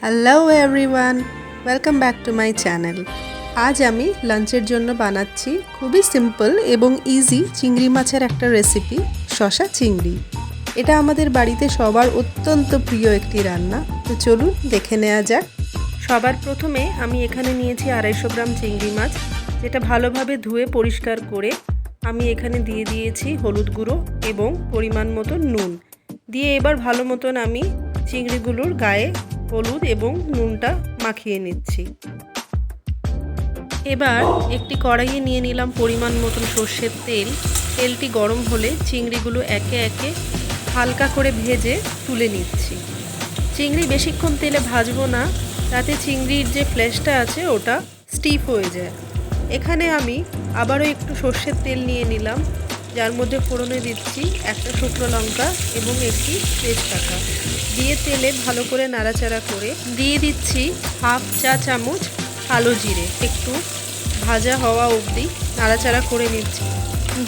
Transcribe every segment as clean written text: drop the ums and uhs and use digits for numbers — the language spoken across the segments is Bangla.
Hello everyone, welcome back to my channel. আজ আমি লাঞ্চের জন্য বানাচ্ছি খুবই সিম্পল এবং ইজি চিংড়ি মাছের একটা রেসিপি, শসা চিংড়ি। এটা আমাদের বাড়িতে সবার অত্যন্ত প্রিয় একটি রান্না। তো চলুন দেখে নেওয়া যাক। সবার প্রথমে আমি এখানে নিয়েছি 250 গ্রাম চিংড়ি মাছ, যেটা ভালোভাবে ধুয়ে পরিষ্কার করে আমি এখানে দিয়ে দিয়েছি হলুদ গুঁড়ো এবং পরিমাণ মতো নুন দিয়ে এবার ভালো মতন আমি চিংড়িগুলোর গায়ে হলুদ এবং নুনটা মাখিয়ে নিচ্ছি। এবার একটি কড়াইয়ে নিয়ে নিলাম পরিমাণ মতন সর্ষের তেল। তেলটি গরম হলে চিংড়িগুলো একে একে হালকা করে ভেজে তুলে নিচ্ছি। চিংড়ি বেশিক্ষণ তেলে ভাজবো না, তাতে চিংড়ির যে ফ্লেশটা আছে ওটা স্টিফ হয়ে যায়। এখানে আমি আবারও একটু সর্ষের তেল নিয়ে নিলাম, যার মধ্যে ফোড়নে দিচ্ছি একটা শুকনো লঙ্কা এবং একটি তেজপাতা দিয়ে তেলে ভালো করে নাড়াচাড়া করে দিয়ে দিচ্ছি হাফ চা চামচ কালো জিরে। একটু ভাজা হওয়া অবধি নাড়াচাড়া করে নিচ্ছি।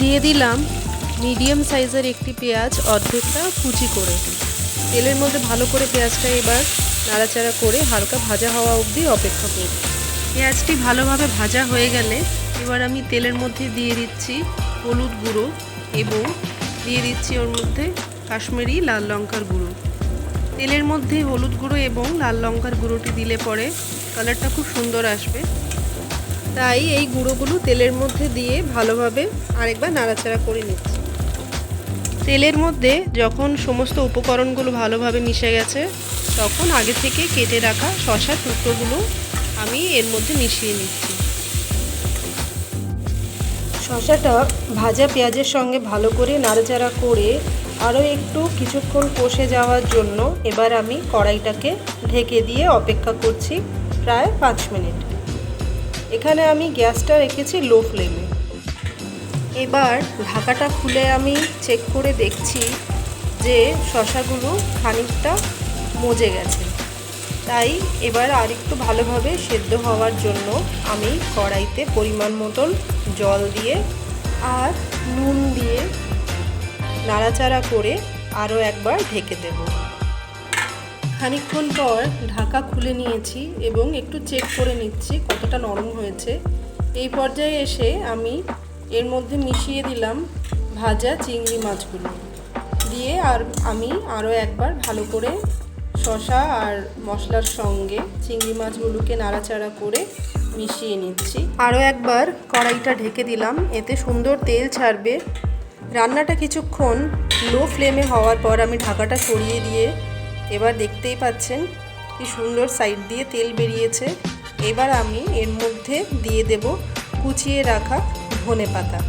দিয়ে দিলাম মিডিয়াম সাইজের একটি পেঁয়াজ, অর্ধেকটা কুচি করে। তেলের মধ্যে ভালো করে পেঁয়াজটা এবার নাড়াচাড়া করে হালকা ভাজা হওয়া অবধি অপেক্ষা করব। পেঁয়াজটি ভালোভাবে ভাজা হয়ে গেলে এবার আমি তেলের মধ্যে দিয়ে দিচ্ছি হলুদ গুঁড়ো এবং দিয়ে দিচ্ছি ওর মধ্যে কাশ্মীরি লাল লঙ্কার গুঁড়ো। তেলের মধ্যে হলুদ গুঁড়ো এবং লাল লঙ্কার গুঁড়োটি দিলে পরে কালারটা খুব সুন্দর আসবে, তাই এই গুঁড়োগুলো তেলের মধ্যে দিয়ে ভালোভাবে আরেকবার নাড়াচাড়া করে নিচ্ছি। তেলের মধ্যে যখন সমস্ত উপকরণগুলো ভালোভাবে মিশে গেছে, তখন আগে থেকে কেটে রাখা শসার টুকরোগুলো আমি এর মধ্যে মিশিয়ে নিচ্ছি। শসাটা ভাজা পেঁয়াজের সঙ্গে ভালো করে নাড়াচাড়া করে আরও একটু কিছুক্ষণ কষে যাওয়ার জন্য এবার আমি কড়াইটাকে ঢেকে দিয়ে অপেক্ষা করছি প্রায় 5 মিনিট। এখানে আমি গ্যাসটা রেখেছি লো ফ্লেমে। এবার ঢাকাটা খুলে আমি চেক করে দেখছি যে শসাগুলো খানিকটা মজে গেছে, তাই এবার আরেকটু ভালোভাবে সেদ্ধ হওয়ার জন্য আমি কড়াইতে পরিমাণ মতন জল দিয়ে আর নুন দিয়ে নাড়াচাড়া করে আরও একবার ঢেকে দেব। খানিকক্ষণ পর ঢাকা খুলে নিয়েছি এবং একটু চেক করে নিচ্ছি কতটা নরম হয়েছে। এই পর্যায়ে এসে আমি এর মধ্যে মিশিয়ে দিলাম ভাজা চিংড়ি মাছগুলো দিয়ে আমি আরও একবার ভালো করে শসা আর মশলার সঙ্গে চিংড়ি মাছগুলোকে নাড়াচাড়া করে মিশিয়ে নিচ্ছি। আরও একবার কড়াইটা ঢেকে দিলাম, এতে সুন্দর তেল ছাড়বে। রান্নাটা কিছুক্ষণ লো ফ্লেমে হওয়ার পর আমি ঢাকাটা সরিয়ে দিয়ে এবার দেখতেই পাচ্ছেন কি সুন্দর সাইড দিয়ে তেল বেরিয়েছে। এবার আমি এর মধ্যে দিয়ে দেব কুচিয়ে রাখা ধনেপাতা।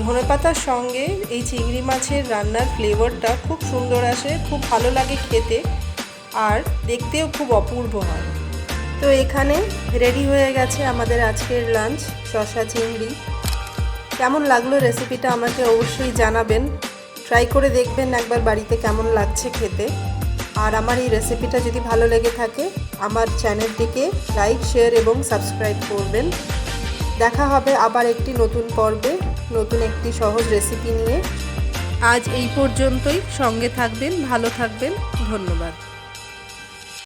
ধনেপাতার সঙ্গে এই চিংড়ি মাছের রান্নার ফ্লেভারটা খুব সুন্দর আসে, খুব ভালো লাগে খেতে, আর দেখতেও খুব অপূর্ব হয়। তো এখানে রেডি হয়ে গেছে আমাদের আজকের লাঞ্চ, শসা চিংড়ি। কেমন লাগলো রেসিপিটা আমাকে অবশ্যই জানাবেন। ট্রাই করে দেখবেন একবার বাড়িতে কেমন লাগছে খেতে। আর আমার এই রেসিপিটা যদি ভালো লেগে থাকে আমার চ্যানেলটিকে লাইক, শেয়ার এবং সাবস্ক্রাইব করবেন। দেখা হবে আবার একটি নতুন পর্বে, নতুন একটি সহজ রেসিপি নিয়ে। আজ এই পর্যন্তই। সঙ্গে থাকবেন, ভালো থাকবেন। ধন্যবাদ।